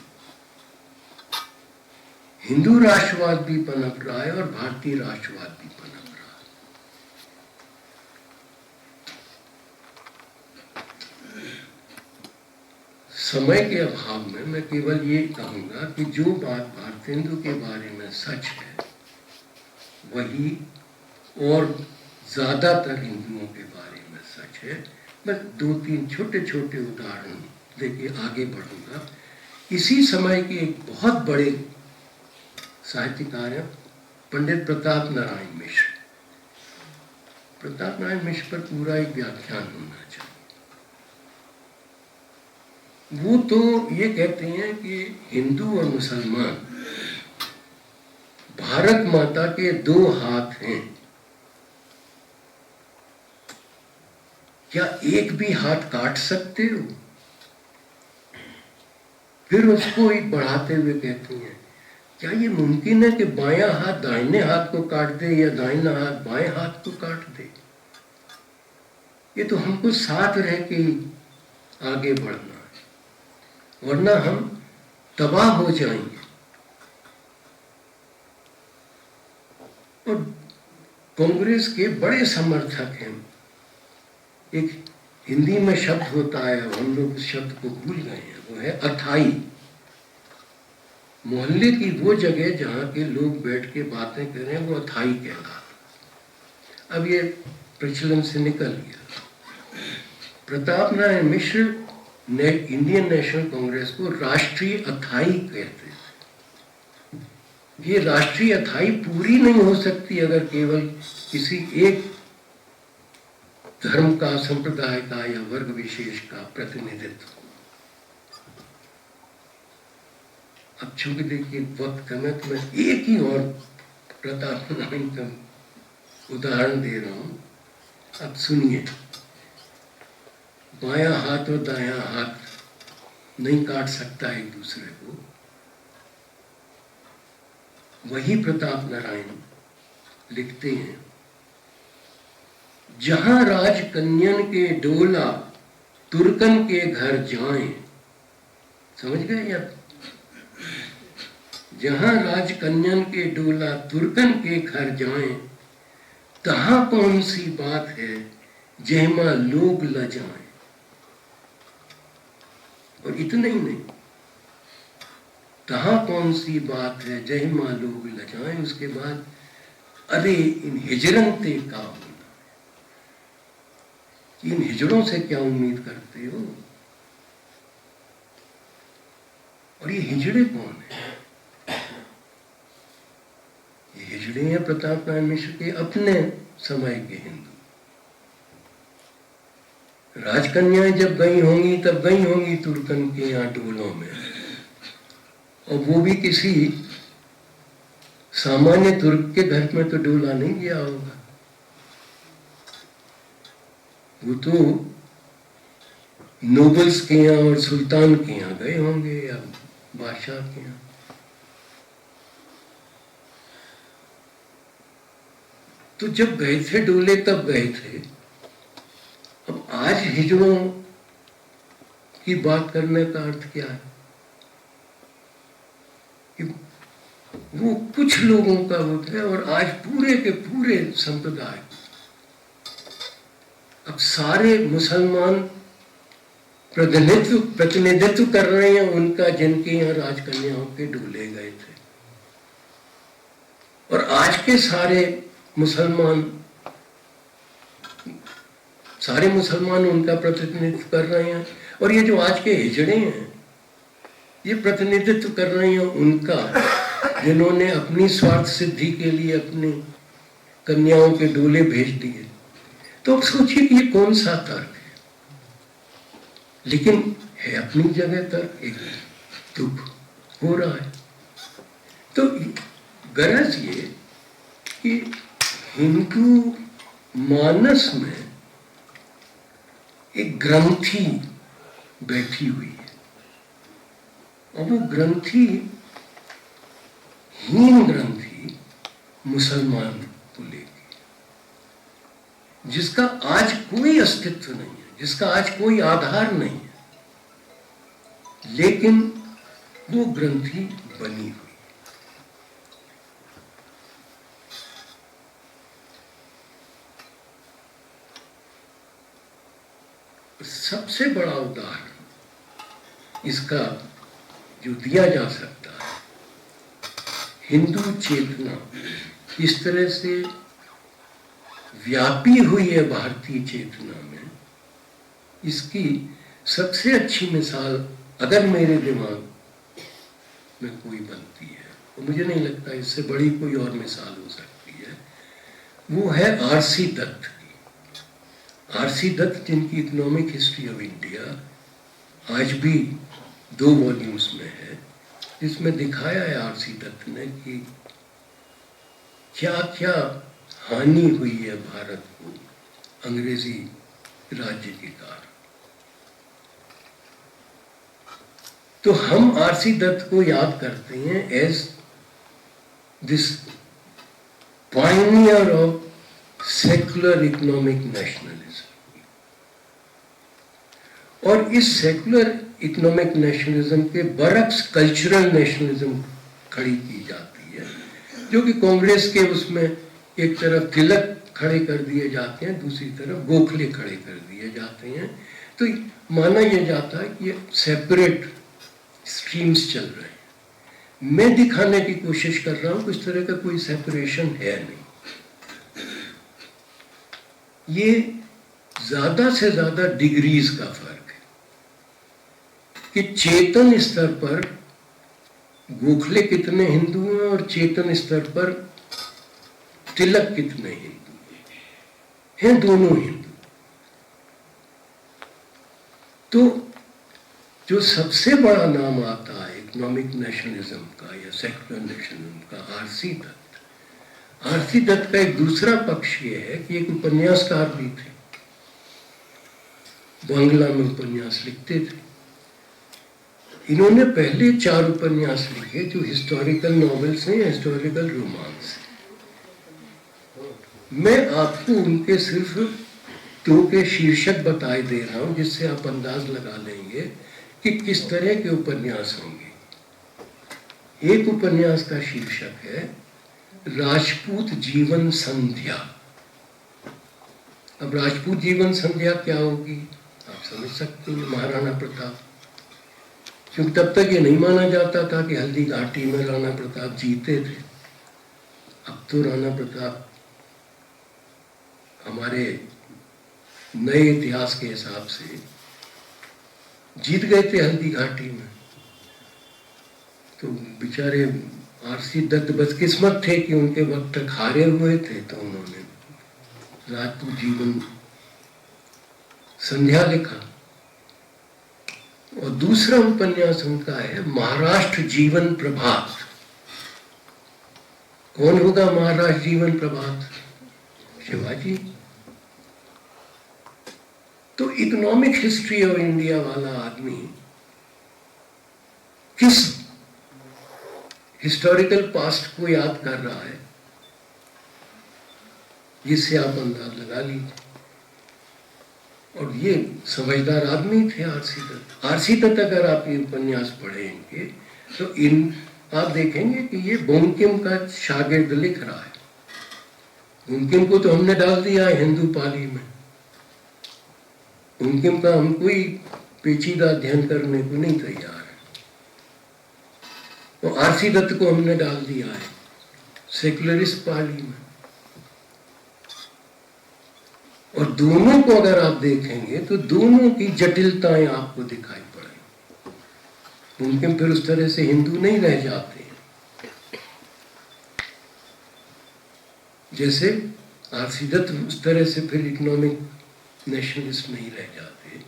हिंदू राष्ट्रवाद भी पनप रहा है और भारतीय राष्ट्रवाद भी पनप रहा है। समय के अभाव में मैं केवल ये कहूंगा कि जो बात भारतेंदु के बारे में सच है, वही और ज्यादातर हिंदुओं के बारे में सच है। मैं 2-3 छोटे छोटे उदाहरण लेके आगे बढ़ूंगा। इसी समय के एक बहुत बड़े साहित्यकार हैं पंडित प्रताप नारायण मिश्र। प्रताप नारायण मिश्र पर पूरा एक व्याख्यान होना चाहिए। वो तो ये कहते हैं कि हिंदू और मुसलमान भारत माता के 2 हाथ हैं, क्या एक भी हाथ काट सकते हो? फिर उसको एक बढ़ाते हुए कहते हैं, क्या ये मुमकिन है कि बायां हाथ दाहिने हाथ को काट दे या दाहिना हाथ बाएं हाथ को काट दे? ये तो हमको साथ रह के आगे बढ़ना है, वरना हम तबाह हो जाएंगे। और कांग्रेस के बड़े समर्थक हैं। एक हिंदी में शब्द होता है, हम लोग उस शब्द को भूल गए हैं, वो है अथाई। मोहल्ले की वो जगह जहाँ के लोग बैठ के बातें कर रहे हैं, वो अथाई कहलाता। अब ये प्रचलन से निकल गया। प्रताप नारायण मिश्र ने इंडियन नेशनल कांग्रेस को राष्ट्रीय अथाई कहते थे। ये राष्ट्रीय अथाई पूरी नहीं हो सकती अगर केवल किसी एक धर्म का, संप्रदाय का या वर्ग विशेष का प्रतिनिधित्व। अब चूंकि देखिए वक्त कम है, तो मैं एक ही और प्रताप नारायण का उदाहरण दे रहा हूं, अब सुनिए। बायां हाथ और दायां हाथ नहीं काट सकता एक दूसरे को, वही प्रताप नारायण लिखते हैं, जहां राजकन्यन के डोला तुर्कन के घर जाएं। समझ गए या? जहां राजकन्यन के डोला तुर्कन के घर जाएं, तहां कौन सी बात है जहमा लोग ल जाएं। और इतना ही नहीं, तहां कौन सी बात है जहमा लोग ल जाएं, उसके बाद अरे इन हिजरन ते का होना, इन हिजड़ों से क्या उम्मीद करते हो? और ये हिजड़े कौन है? ये हिजड़े हैं प्रताप नारायण मिश्र के अपने समय के हिंदू। राजकन्याएं जब गई होंगी तब गई होंगी तुर्कन के यहाँ डोलों में, और वो भी किसी सामान्य तुर्क के घर में तो डोला नहीं गया होगा, वो तो नोबल्स के यहाँ और सुल्तान के यहाँ गए होंगे या बादशाह के यहाँ। तो जब गए थे डोले तब गए थे अब आज हिजड़ों की बात करने का अर्थ क्या है कि वो कुछ लोगों का वोट है और आज पूरे के पूरे संप्रदाय, अब सारे मुसलमान प्रतिनिधित्व कर रहे हैं उनका, जिनके यहाँ राजकन्याओं के डोले गए थे। और आज के सारे मुसलमान उनका प्रतिनिधित्व कर रहे हैं। और ये जो आज के हिजड़े हैं ये प्रतिनिधित्व कर रहे हैं उनका, जिन्होंने अपनी स्वार्थ सिद्धि के लिए अपनी कन्याओं के डोले भेज दिए। तो अब सोचिए कि ये कौन सा तर्क है, लेकिन है अपनी जगह तर्क एक दुख हो रहा है। तो गरज ये कि हिंदू मानस में एक ग्रंथि बैठी हुई है और वो ग्रंथि, हीन ग्रंथि मुसलमान को लेके, जिसका आज कोई अस्तित्व नहीं है, जिसका आज कोई आधार नहीं है, लेकिन वो ग्रंथि बनी हुई। सबसे बड़ा उदाहरण इसका जो दिया जा सकता है, हिंदू चेतना इस तरह से व्यापी हुई है भारतीय चेतना में, इसकी सबसे अच्छी मिसाल अगर मेरे दिमाग में कोई बनती है, तो मुझे नहीं लगता इससे बड़ी कोई और मिसाल हो सकती है, वो है आरसी दत्त। आरसी दत्त, जिनकी इकोनॉमिक हिस्ट्री ऑफ इंडिया आज भी 2 वॉल्यूम्स में है, जिसमें दिखाया है आरसी दत्त ने कि क्या क्या हानि हुई है भारत को अंग्रेजी राज्य के कारण। तो हम आरसी दत्त को याद करते हैं as this pioneer of secular economic nationalism. और इस सेक्युलर इकोनॉमिक नेशनलिज्म के बरक्स कल्चरल नेशनलिज्म खड़ी की जाती है, जो कि कांग्रेस के उसमें एक तरफ तिलक खड़े कर दिए जाते हैं, दूसरी तरफ गोखले खड़े कर दिए जाते हैं। तो माना यह जाता है कि ये सेपरेट स्ट्रीम्स चल रहे हैं। मैं दिखाने की कोशिश कर रहा हूं कि इस तरह का कोई सेपरेशन है नहीं। ये ज्यादा से ज्यादा डिग्रीज का फर्क है कि चेतन स्तर पर गोखले कितने हिंदू हैं और चेतन स्तर पर तिलक कितने हिंदू हैं, दोनों हिंदू। तो जो सबसे बड़ा नाम आता है इकोनॉमिक नेशनलिज्म का या सेक्युलर नेशनलिज्म का, आरसी दत्त। आरसी दत्त का एक दूसरा पक्ष ये है कि एक उपन्यासकार भी थे, बांग्ला में उपन्यास लिखते थे। इन्होंने पहले 4 उपन्यास लिखे जो हिस्टोरिकल नॉवेल्स हैं या हिस्टोरिकल रोमांस हैं। मैं आपको उनके सिर्फ 2 के शीर्षक बताए दे रहा हूं, जिससे आप अंदाज लगा लेंगे कि किस तरह के उपन्यास होंगे। एक उपन्यास का शीर्षक है राजपूत जीवन संध्या। अब राजपूत जीवन संध्या क्या होगी आप समझ सकते हैं, महाराणा प्रताप। क्योंकि तब तक ये नहीं माना जाता था कि हल्दी घाटी में राणा प्रताप जीते थे। अब तो राणा प्रताप हमारे नए इतिहास के हिसाब से जीत गए थे हल्दी घाटी में। तो बेचारे आरसी दत्त बदकिस्मत थे कि उनके वक्त तक हारे हुए थे, तो उन्होंने राजपूत जीवन संध्या लिखा। और दूसरा उपन्यास उनका है महाराष्ट्र जीवन प्रभात। कौन होगा महाराष्ट्र जीवन प्रभात? शिवाजी। तो इकोनॉमिक हिस्ट्री ऑफ इंडिया वाला आदमी किस हिस्टोरिकल पास्ट को याद कर रहा है, जिससे आप अंदाज लगा लीजिए। और ये समझदार आदमी थे आरसी दत्त। आरसी दत्त अगर आप ये उपन्यास पढ़ेंगे तो आप देखेंगे कि ये बंकिम का शागिर्द लिख रहा है। बंकिम को तो हमने डाल दिया है हिंदू पाली में, बंकिम का हम कोई पेचीदा अध्ययन करने को नहीं तैयार है। तो आरसी दत्त को हमने डाल दिया है सेकुलरिस्ट पाली में। और दोनों को अगर आप देखेंगे तो दोनों की जटिलताएं आपको दिखाई पड़ेंगी। बंकिम फिर उस तरह से हिंदू नहीं रह जाते हैं जैसे आरसी दत्त उस तरह से फिर इकोनॉमिक नेशनलिस्ट नहीं रह जाते।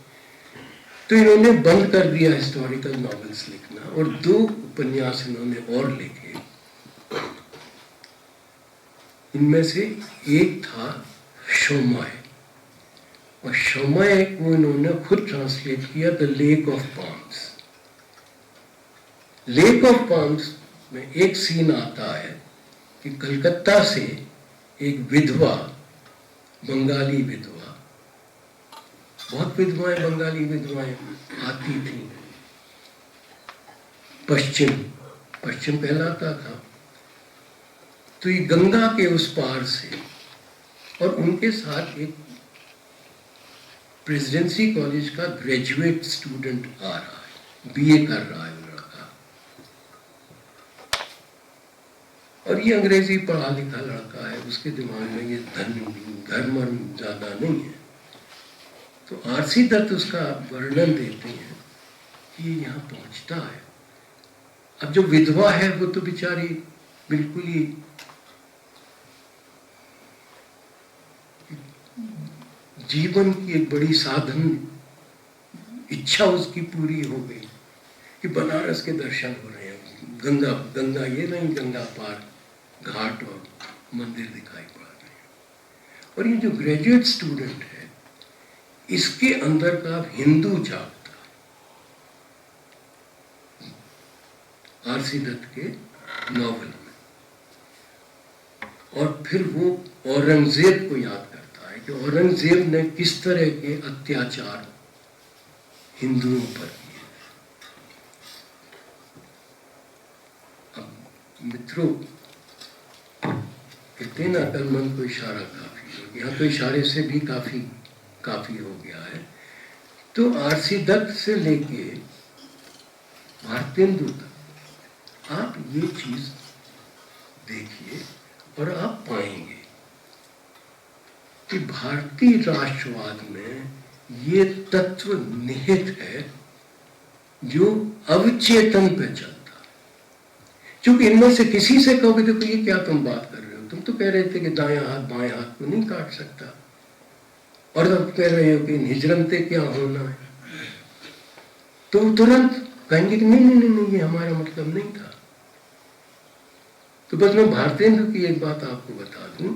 तो इन्होंने बंद कर दिया हिस्टोरिकल नॉवेल्स लिखना और 2 उपन्यास इन्होंने और लिखे। इनमें से एक था शोमाय, और शोमाय को इन्होंने खुद ट्रांसलेट किया the lake of palms. Lake of palms में एक सीन आता है कि कलकत्ता से एक विधवा, बंगाली विधवा, बहुत विधवाएं बंगाली विधवाएं आती थी, पश्चिम कहलाता था, तो ये गंगा के उस पार से, और उनके साथ एक प्रेसिडेंसी कॉलेज का ग्रेजुएट स्टूडेंट आ रहा है, बीए कर रहा है लड़का, और ये अंग्रेजी पढ़ा लिखा लड़का है, उसके दिमाग में ये धर्म ज्यादा नहीं है। तो आरसी दत्त उसका वर्णन देते हैं कि यहाँ पहुंचता है। अब जो विधवा है वो तो बेचारी बिल्कुल ही जीवन की एक बड़ी साधन इच्छा उसकी पूरी हो गई कि बनारस के दर्शन हो रहे हैं, गंगा ये नहीं, गंगा पार घाट और मंदिर दिखाई पड़ रहे हैं। और ये जो ग्रेजुएट स्टूडेंट है इसके अंदर का हिंदू जागता है आरसी दत्त के नॉवल में। और फिर वो औरंगजेब को याद करता है कि औरंगजेब ने किस तरह के अत्याचार हिंदुओं पर किए। अब मित्रों कहते हैं ना, अकलमंद को इशारा काफी हो, यहाँ तो इशारे से भी काफी हो गया है। तो आरसी दत्त से लेके भारतेंदु तक आप ये चीज देखिए और आप पाएंगे कि भारतीय राष्ट्रवाद में ये तत्व निहित है जो अवचेतन पे चलता है। क्योंकि इनमें से किसी से कहोगे देखो ये क्या तुम बात कर रहे हो, तुम तो कह रहे थे कि दायां हाथ बाएं हाथ को नहीं काट सकता, और अब कह रहे हो कि हिजरते क्या होना है, तो तुरंत कहेंगे कि नहीं ये हमारा मतलब नहीं था। तो बस मैं भारतेंदु की एक बात आपको बता दूं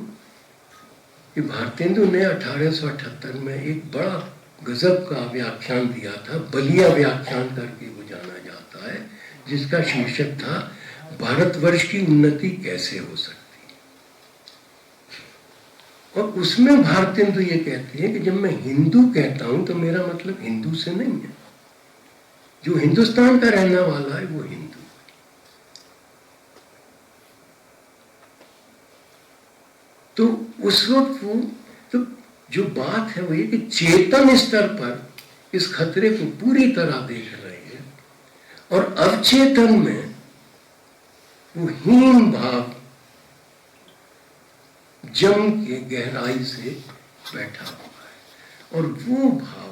कि भारतेंदु ने 1878 में एक बड़ा गजब का व्याख्यान दिया था, बलिया व्याख्यान करके वो जाना जाता है, जिसका शीर्षक था भारतवर्ष की उन्नति कैसे हो सकती। और उसमें भारतेंदु ये कहते हैं कि जब मैं हिंदू कहता हूं तो मेरा मतलब हिंदू से नहीं है, जो हिंदुस्तान का रहने वाला है वो हिंदू। तो उस वक्त वो तो जो बात है वो ये कि चेतन स्तर पर इस खतरे को पूरी तरह देख रहे हैं, और अवचेतन में वो हीन भाव जम के गहराई से बैठा हुआ है, और वो भाव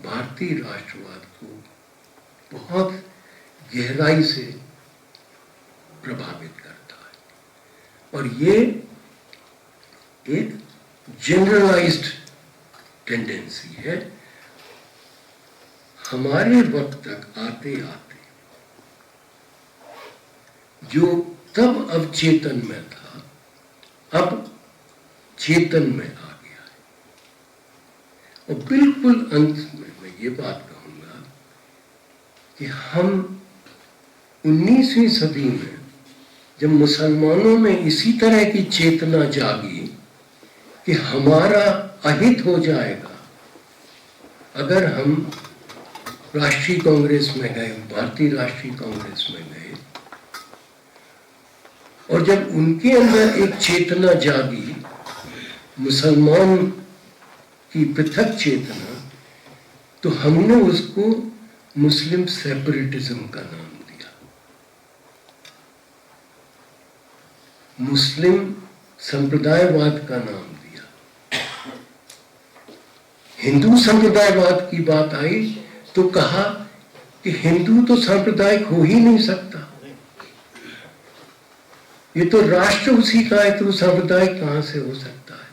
भारतीय राष्ट्रवाद को बहुत गहराई से प्रभावित करता है। और ये एक जनरलाइज्ड टेंडेंसी है। हमारे वक्त तक आते आते जो तब अवचेतन में था अब चेतन में आ गया है। और बिल्कुल अंत में मैं ये बात कहूंगा कि हम 19वीं सदी में जब मुसलमानों में इसी तरह की चेतना जागी कि हमारा अहित हो जाएगा अगर हम राष्ट्रीय कांग्रेस में गए, भारतीय राष्ट्रीय कांग्रेस में गए, और जब उनके अंदर एक चेतना जागी, मुसलमान की पृथक चेतना, तो हमने उसको मुस्लिम सेपरेटिज्म का नाम दिया। मुस्लिम संप्रदायवाद का नाम दिया। हिंदू संप्रदायवाद की बात आई तो कहा कि हिंदू तो सांप्रदायिक हो ही नहीं सकता, ये तो राष्ट्र उसी का है, तो सांप्रदायिक कहां से हो सकता है।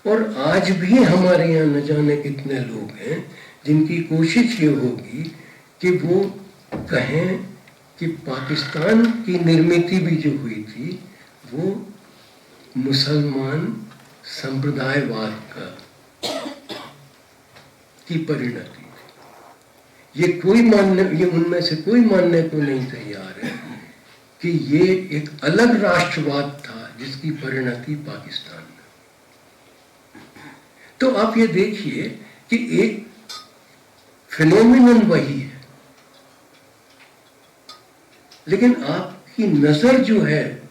और आज भी हमारे यहाँ न जाने कितने लोग हैं जिनकी कोशिश ये होगी कि वो कहें कि पाकिस्तान की निर्मित भी जो हुई थी वो मुसलमान संप्रदायवाद का की परिणति थी। ये उनमें से कोई मानने को नहीं तैयार है कि ये एक अलग राष्ट्रवाद था जिसकी परिणति पाकिस्तान में। तो आप ये देखिए कि एक फिनोमिनन वही है, लेकिन आपकी नजर जो है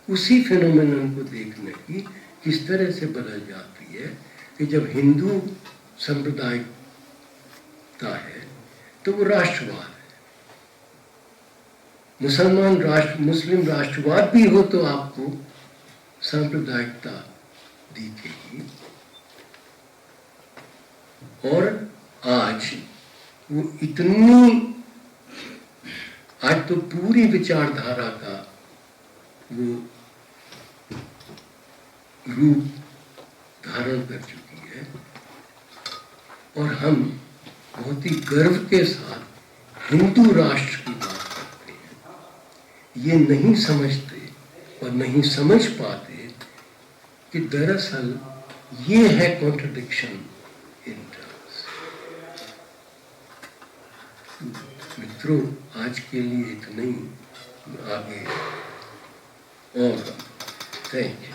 उसी फिनोमिनन को देखने की किस तरह से बदल जाती है कि जब हिंदू सांप्रदायिकता है तो वो राष्ट्रवाद है, मुस्लिम राष्ट्रवाद भी हो तो आपको सांप्रदायिकता दिखेगी। और आज वो आज तो पूरी विचारधारा का वो रूप धारण कर चुकी है, और हम बहुत ही गर्व के साथ हिंदू राष्ट्र की बात करते हैं। ये नहीं समझते और नहीं समझ पाते कि दरअसल ये है कॉन्ट्रडिक्शन इन टर्म्स। मित्रों, आज के लिए इतना ही, आगे और थैंक यू।